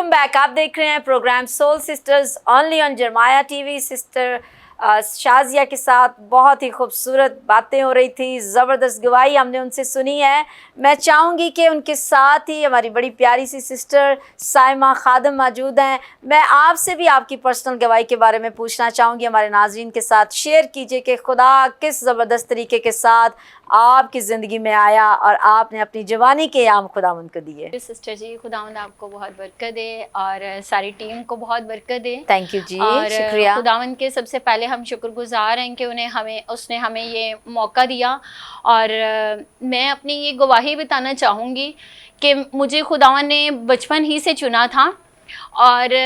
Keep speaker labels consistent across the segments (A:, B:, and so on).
A: Welcome back. आप देख रहे हैं programme soul sisters only on Jarmaya TV. Sister Shazia के साथ बहुत ही खूबसूरत बातें हो रही थी, ज़बरदस्त गवाही हमने उनसे सुनी है। मैं चाहूँगी कि उनके साथ ही हमारी बड़ी प्यारी सी सिस्टर साइमा खादम मौजूद हैं। मैं आपसे भी आपकी पर्सनल गवाही के बारे में पूछना चाहूँगी। हमारे नाज़रीन के साथ शेयर कीजिए कि खुदा किस ज़बरदस्त तरीके के साथ आपकी ज़िंदगी में आया और आपने अपनी जवानी के याम खुदावंद को दिए।
B: सिस्टर जी, खुदावंद आपको बहुत बरकत दे और सारी टीम को बहुत बरकत दे।
A: थैंक यू जी,
B: और
A: शुक्रिया।
B: खुदावंद के सबसे पहले हम शुक्रगुजार हैं कि उसने हमें ये मौका दिया। और मैं अपनी ये गवाही बताना चाहूँगी कि मुझे खुदावंद ने बचपन ही से चुना था और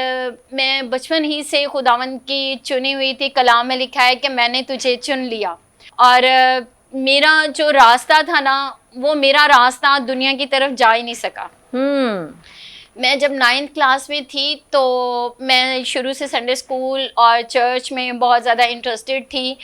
B: मैं बचपन ही से खुदावंद की चुनी हुई थी। कलाम में लिखा है कि मैंने तुझे चुन लिया। और मेरा जो रास्ता था ना, वो मेरा रास्ता दुनिया की तरफ जा ही नहीं सका। मैं जब 9th क्लास में थी तो मैं शुरू से संडे स्कूल और चर्च में बहुत ज़्यादा इंटरेस्टेड थी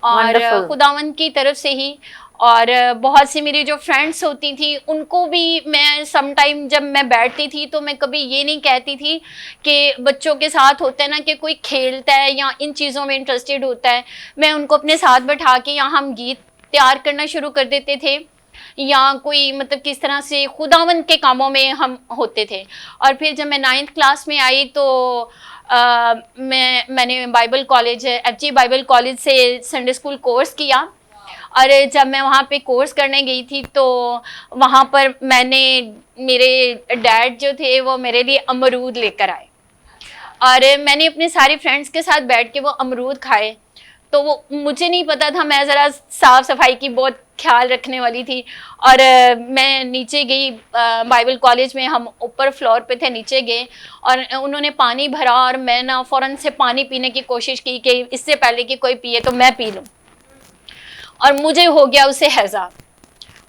B: और खुदावंद की तरफ से ही। और बहुत सी मेरी जो फ्रेंड्स होती थी उनको भी मैं समटाइम जब मैं बैठती थी तो मैं कभी ये नहीं कहती थी कि बच्चों के साथ होता है ना कि कोई खेलता है या इन चीज़ों में इंटरेस्टेड होता है, मैं उनको अपने साथ बैठा के या हम गीत तैयार करना शुरू कर देते थे या कोई मतलब किस तरह से खुदावंद के कामों में हम होते थे। और फिर जब मैं 9th क्लास में आई तो मैंने Bible college FG Bible college से संडे स्कूल कोर्स किया। और जब मैं वहाँ पे कोर्स करने गई थी तो वहाँ पर मेरे डैड जो थे वो मेरे लिए अमरूद लेकर आए और मैंने अपने सारे फ्रेंड्स के साथ बैठ के वो अमरूद खाए। तो वो मुझे नहीं पता था, मैं ज़रा साफ़ सफाई की बहुत ख्याल रखने वाली थी। और मैं नीचे गई, बाइबल कॉलेज में हम ऊपर फ्लोर पे थे, नीचे गए और उन्होंने पानी भरा और मैं ना फ़ौरन से पानी पीने की कोशिश की कि इससे पहले कि कोई पिए तो मैं पी लूँ। और मुझे हो गया उससे हैज़ा।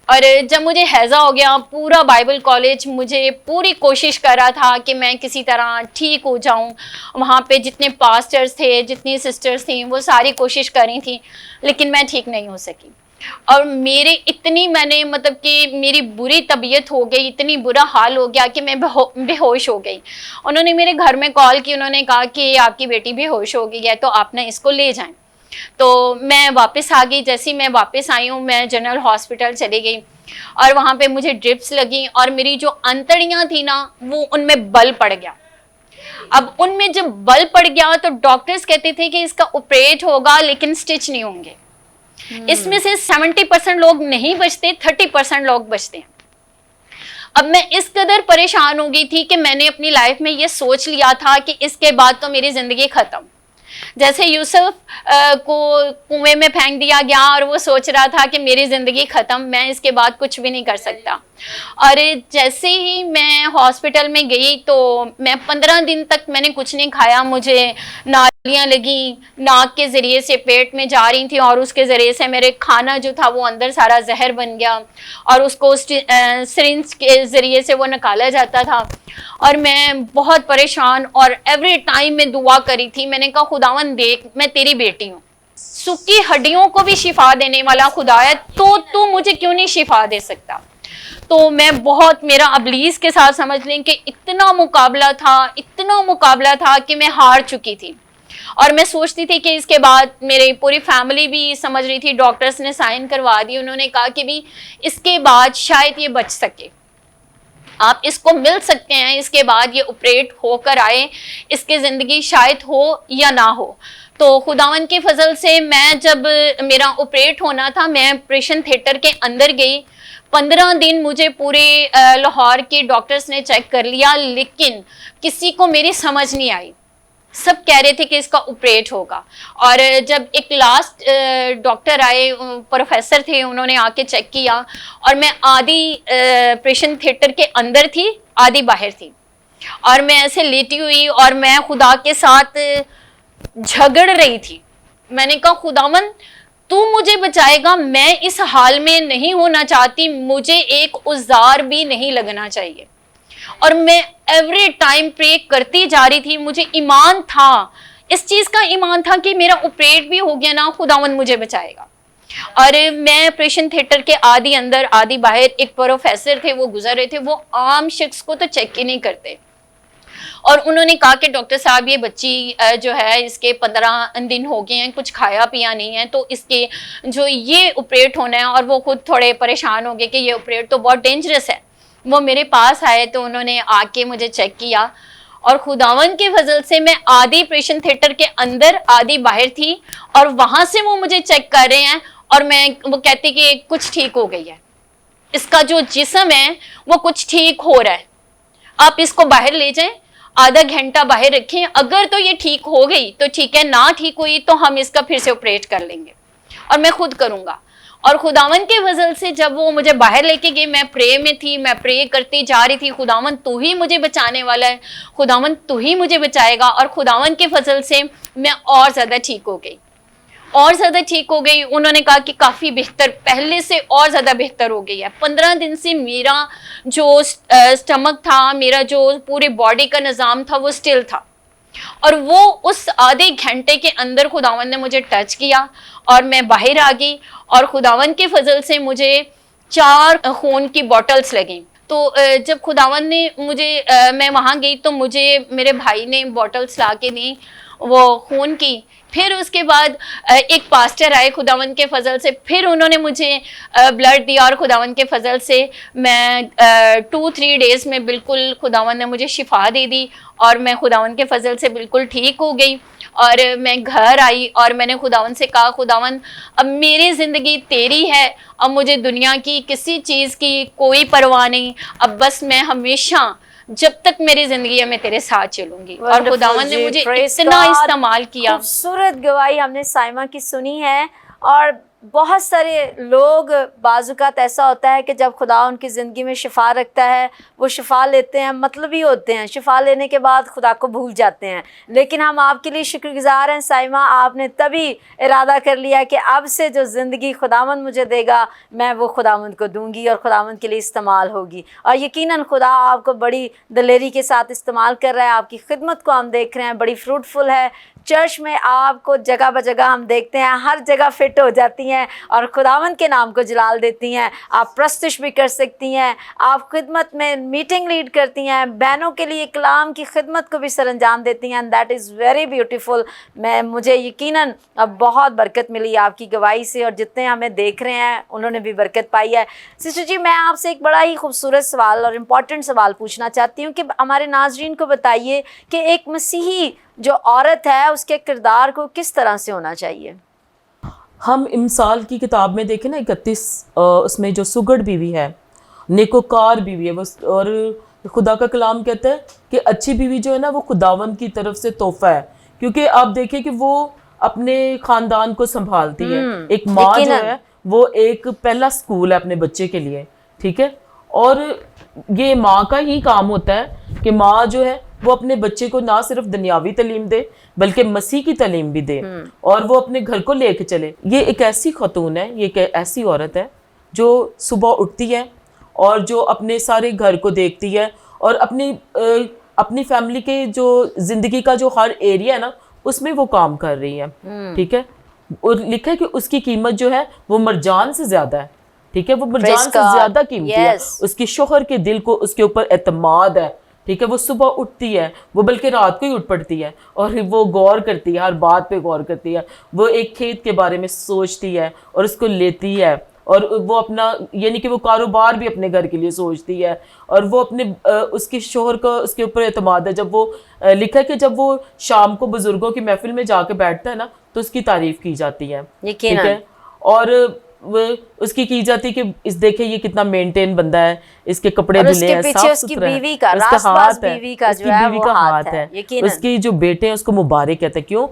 B: और जब मुझे हैज़ा हो गया, पूरा बाइबल कॉलेज मुझे पूरी कोशिश कर रहा था कि मैं किसी तरह ठीक हो जाऊं। वहाँ पे जितने पास्टर्स थे, जितनी सिस्टर्स थी, वो सारी कोशिश कर रही थी, लेकिन मैं ठीक नहीं हो सकी। और मैंने मतलब कि मेरी बुरी तबीयत हो गई, इतनी बुरा हाल हो गया कि मैं बेहोश हो गई। उन्होंने मेरे घर में कॉल की, उन्होंने कहा कि आपकी बेटी बेहोश हो गई है तो आप ना इसको ले जाएं। तो मैं वापस आ गई। जैसे ही मैं वापस आई हूँ, मैं जनरल हॉस्पिटल चली गई और वहाँ पे मुझे ड्रिप्स लगी और मेरी जो अंतड़ियाँ थी ना, वो उनमें बल पड़ गया। अब उनमें जब बल पड़ गया तो डॉक्टर्स कहते थे कि इसका ऑपरेट होगा लेकिन स्टिच नहीं होंगे। इसमें से 70% लोग नहीं बचते, 30% लोग बचते हैं। अब मैं इस कदर परेशान हो गई थी कि मैंने अपनी लाइफ में ये सोच लिया था कि इसके बाद तो मेरी जिंदगी खत्म। जैसे यूसुफ को कुएं में फेंक दिया गया और वो सोच रहा था कि मेरी ज़िंदगी ख़त्म, मैं इसके बाद कुछ भी नहीं कर सकता। और जैसे ही मैं हॉस्पिटल में गई तो मैं 15 दिन तक मैंने कुछ नहीं खाया। मुझे नालियाँ लगी, नाक के ज़रिए से पेट में जा रही थी और उसके ज़रिए से मेरे खाना जो था वो अंदर सारा जहर बन गया और उसको सिरिंज के ज़रिए से वो निकाला जाता था। और मैं बहुत परेशान और एवरी टाइम मैं दुआ करी थी। मैंने कहा खुदावन देख, मैं तेरी बेटी हूँ, सूखी हड्डियों को भी शिफा देने वाला खुदा है, तो तू मुझे क्यों नहीं शिफा दे सकता। तो मैं बहुत, मेरा अबलीस के साथ समझ लें कि इतना मुकाबला था कि मैं हार चुकी थी। और मैं सोचती थी कि इसके बाद मेरी पूरी फैमिली भी समझ रही थी, डॉक्टर्स ने साइन करवा दी, उन्होंने कहा कि भी इसके बाद शायद ये बच सके, आप इसको मिल सकते हैं, इसके बाद ये ऑपरेट होकर आए, इसकी ज़िंदगी शायद हो या ना हो। तो खुदावन के फजल से मैं जब मेरा ऑपरेट होना था, मैं ऑपरेशन थिएटर के अंदर गई। 15 दिन मुझे पूरे लाहौर के डॉक्टर्स ने चेक कर लिया, लेकिन किसी को मेरी समझ नहीं आई। सब कह रहे थे कि इसका ऑपरेट होगा। और जब एक लास्ट डॉक्टर आए, प्रोफेसर थे, उन्होंने आके चेक किया और मैं आधी ऑपरेशन थिएटर के अंदर थी, आधी बाहर थी और मैं ऐसे लेटी हुई और मैं खुदा के साथ झगड़ रही थी। मैंने कहा खुदावन तू मुझे बचाएगा, मैं इस हाल में नहीं होना चाहती, मुझे एक औजार भी नहीं लगना चाहिए। और मैं एवरी टाइम प्रे करती जा रही थी। मुझे ईमान था, इस चीज़ का ईमान था कि मेरा ऑपरेट भी हो गया ना, खुदावन मुझे बचाएगा। और मैं ऑपरेशन थिएटर के आधी अंदर आधी बाहर, एक प्रोफेसर थे वो गुजर रहे थे, वो आम शख्स को तो चेक ही नहीं करते। और उन्होंने कहा कि डॉक्टर साहब ये बच्ची जो है इसके 15 दिन हो गए हैं, कुछ खाया पिया नहीं है, तो इसके जो ये ऑपरेट होना है। और वो खुद थोड़े परेशान हो गए कि ये ऑपरेट तो बहुत डेंजरस है। वो मेरे पास आए तो उन्होंने आके मुझे चेक किया और खुदावन के फजल से मैं आधी ऑपरेशन थिएटर के अंदर आधी बाहर थी और वहां से वो मुझे चेक कर रहे हैं और वो कहती कि कुछ ठीक हो गई है, इसका जो जिस्म है वो कुछ ठीक हो रहा है, आप इसको बाहर ले जाएं, आधा घंटा बाहर रखें, अगर तो ये ठीक हो गई तो ठीक है, ना ठीक हुई तो हम इसका फिर से ऑपरेट कर लेंगे और मैं खुद करूंगा। और खुदावन के फजल से जब वो मुझे बाहर लेके गए, मैं प्रे में थी, मैं प्रे करती जा रही थी, खुदावन तू ही मुझे बचाने वाला है, खुदावन तू ही मुझे बचाएगा। और खुदावन के फजल से मैं और ज़्यादा ठीक हो गई, और ज़्यादा ठीक हो गई। उन्होंने कहा कि काफ़ी बेहतर, पहले से और ज़्यादा बेहतर हो गई है। 15 दिन से मेरा जो स्टमक था, मेरा जो पूरे बॉडी का निज़ाम था वो स्टिल था। और वो उस आधे घंटे के अंदर खुदावन ने मुझे टच किया और मैं बाहर आ गई। और खुदावन के फजल से मुझे 4 खून की बॉटल्स लगी। तो जब खुदावन ने मुझे मैं वहाँ गई तो मुझे मेरे भाई ने बॉटल्स ला के दी वो खून की। फिर उसके बाद एक पास्टर आए खुदावन के फजल से, फिर उन्होंने मुझे ब्लड दिया और खुदावन के फजल से मैं 2-3 डेज़ में बिल्कुल खुदावन ने मुझे शिफा दे दी और मैं खुदावन के फजल से बिल्कुल ठीक हो गई। और मैं घर आई और मैंने खुदावन से कहा, खुदावन अब मेरी ज़िंदगी तेरी है, अब मुझे दुनिया की किसी चीज़ की कोई परवाह नहीं, अब बस मैं हमेशा जब तक मेरी जिंदगी है मैं तेरे साथ चलूंगी। और खुदावन ने मुझे इतना इस्तेमाल किया।
A: खूबसूरत गवाही हमने साइमा की सुनी है। और बहुत सारे लोग बाजुकात ऐसा होता है कि जब खुदा उनकी ज़िंदगी में शिफा रखता है वो शिफा लेते हैं, मतलबी होते हैं, शिफा लेने के बाद खुदा को भूल जाते हैं। लेकिन हम आपके लिए शुक्रगुजार हैं साइमा, आपने तभी इरादा कर लिया कि अब से जो ज़िंदगी खुदावंद मुझे देगा मैं वो खुदावंद को दूंगी और खुदावंद के लिए इस्तेमाल होगी। और यकीनन खुदा आपको बड़ी दिलेरी के साथ इस्तेमाल कर रहा है। आपकी खिदमत को हम देख रहे हैं, बड़ी फ्रूटफुल है। चर्च में आपको जगह ब जगह हम देखते हैं, हर जगह फिट हो जाती हैं और खुदावंद के नाम को जलाल देती हैं। आप प्रस्तुश भी कर सकती हैं, आप खिदमत में मीटिंग लीड करती हैं, बहनों के लिए कलाम की खिदमत को भी सरअंजाम देती हैं। That is very beautiful. मुझे यकीनन अब बहुत बरकत मिली आपकी गवाही से और जितने हमें देख रहे हैं उन्होंने भी बरकत पाई है। सिस्टर जी, मैं आपसे एक बड़ा ही खूबसूरत सवाल और इम्पॉर्टेंट सवाल पूछना चाहती हूँ कि हमारे नाजरीन को बताइए कि एक मसीही जो औरत है उसके किरदार को किस तरह से होना चाहिए।
C: हम इमसाल की किताब में देखें ना 31 उसमें जो सुगड़ बीवी है, नेकोकार बीवी है वो, और खुदा का कलाम कहता है कि अच्छी बीवी जो है ना वो खुदावंद की तरफ से तोहफा है, क्योंकि आप देखें कि वो अपने खानदान को संभालती है। एक माँ जो है वो एक पहला स्कूल है अपने बच्चे के लिए, ठीक है। और ये माँ का ही काम होता है कि माँ जो है वो अपने बच्चे को ना सिर्फ दुनियावी तालीम दे बल्कि मसीह की तालीम भी दे और वो अपने घर को लेके चले। ये एक ऐसी खतून है, ये एक ऐसी औरत है जो सुबह उठती है और जो अपने सारे घर को देखती है और अपनी फैमिली के जो जिंदगी का जो हर एरिया है ना उसमें वो काम कर रही है, ठीक है। और लिखा है कि उसकी कीमत जो है वो मरजान से ज्यादा है, ठीक है। वो मरजान से ज्यादा कीमती है। उसकी शोहर के दिल को उसके ऊपर एतमाद है, ठीक है। वो सुबह उठती है, वो बल्कि रात को ही उठ पड़ती है और वो गौर करती है, हर बात पे गौर करती है। वो एक खेत के बारे में सोचती है और उसको लेती है और वो अपना यानी कि वो कारोबार भी अपने घर के लिए सोचती है और वो अपने उसके शोहर का उसके ऊपर एतमाद है। जब वो लिखा है कि जब वो शाम को बुजुर्गों की महफिल में जाके बैठता है ना तो उसकी तारीफ की जाती है, ठीक है। और उसकी की जाती है कि इस देखे ये कितना मेंटेन बंदा है, इसके कपड़े धुले हैं, साफ सुथरा है, उसका हाथ है, उसकी बीवी का हाथ है, उसकी जो बेटे हैं उसको मुबारक कहते हैं। क्यों?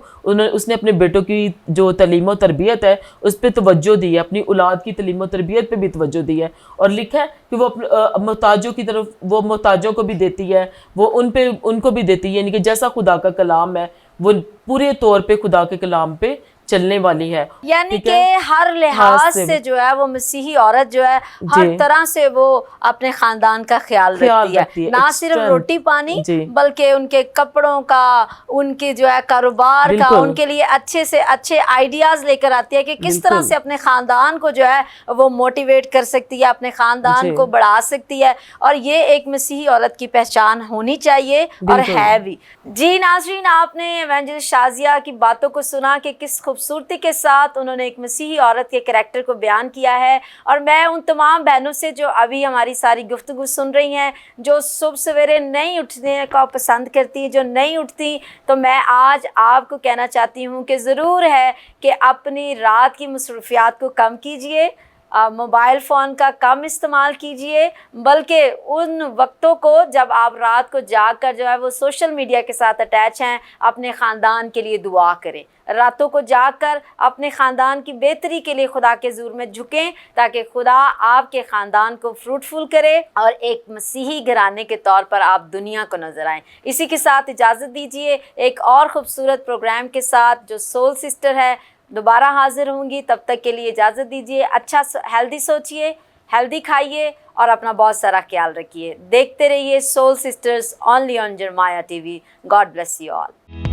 C: उसने अपने बेटों की जो तलीम और तरबियत है उस पर तवज्जो दी है, अपनी औलाद की तलीम और तरबियत पे भी तवज्जो दी है। और लिखा है कि वो मोहताजों की तरफ, वो मोहताजों को भी देती है, वो उनको भी देती है, यानी कि जैसा खुदा का कलाम है वो पूरे तौर पे खुदा के कलाम पे चलने वाली है।
A: यानी
C: ठीक
A: कि
C: है?
A: हर लिहाज
C: से
A: से जो है वो मसीही औरत जो है हर
C: जी।
A: तरह से वो अपने खानदान का ख्याल रखती है, ना सिर्फ
C: एक्सटर्न
A: रोटी पानी
C: जी
A: बल्कि उनके कपड़ों का, उनके जो है कारोबार का,
C: बिल्कुल
A: उनके लिए अच्छे से अच्छे आइडियाज लेकर आती है कि किस तरह
C: बिल्कुल
A: से अपने खानदान को जो है वो मोटिवेट कर सकती है, अपने खानदान
C: जी
A: को बढ़ा सकती है। और ये एक मसीही औरत की पहचान होनी चाहिए और
C: बिल्कुल
A: है भी। जी नाज़रीन, आपने इवेंजलिस्ट शाज़िया की बातों को सुना कि किस खूबसूरती के साथ उन्होंने एक मसीही औरत के करैक्टर को बयान किया है। और मैं उन तमाम बहनों से जो अभी हमारी सारी गुफ्तगू सुन रही हैं, जो सुबह सवेरे नहीं उठने का पसंद करती, जो नहीं उठती, तो मैं आज आपको कहना चाहती हूँ कि ज़रूर है कि अपनी रात की मसरूफियात को कम कीजिए, मोबाइल फ़ोन का कम इस्तेमाल कीजिए, बल्कि उन वक्तों को जब आप रात को जाग कर जो है वो सोशल मीडिया के साथ अटैच हैं, अपने ख़ानदान के लिए दुआ करें। रातों को जाग कर अपने ख़ानदान की बेहतरी के लिए खुदा के ज़ूर में झुकें, ताकि खुदा आपके ख़ानदान को फ्रूटफुल करे और एक मसीही घराने के तौर पर आप दुनिया को नज़र आएँ। इसी के साथ इजाज़त दीजिए, एक और ख़ूबसूरत प्रोग्राम के साथ जो सोल सिस्टर है दोबारा हाजिर होंगी। तब तक के लिए इजाज़त दीजिए। अच्छा हेल्दी सोचिए, हेल्दी खाइए और अपना बहुत सारा ख्याल रखिए। देखते रहिए soul sisters only on Jarmaya TV. God bless you all.